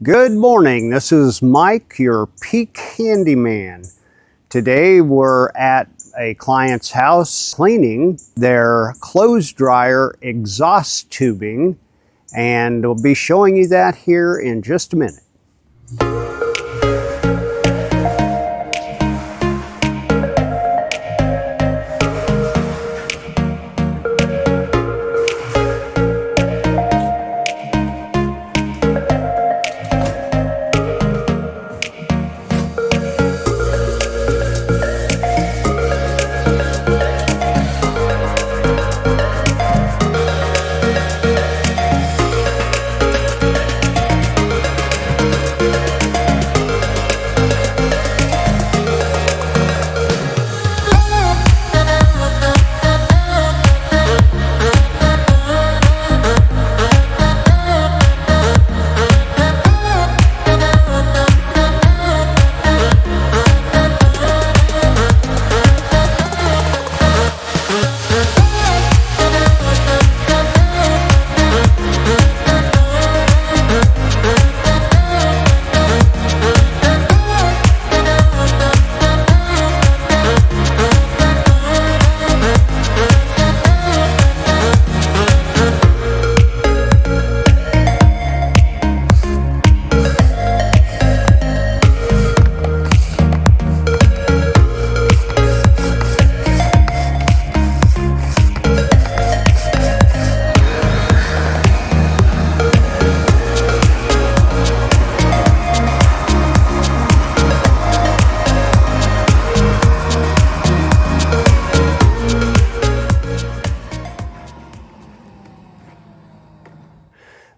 Good morning, this is Mike, your peak handyman. Today we're at a client's house cleaning their clothes dryer exhaust tubing, and we'll be showing you that here in just a minute.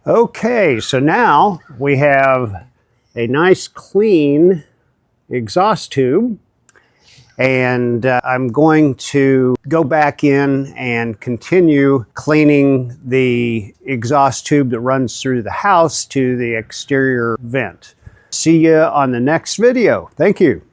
Okay, so now we have a nice clean exhaust tube, and I'm going to go back in and continue cleaning the exhaust tube that runs through the house to the exterior vent. See you on the next video. Thank you.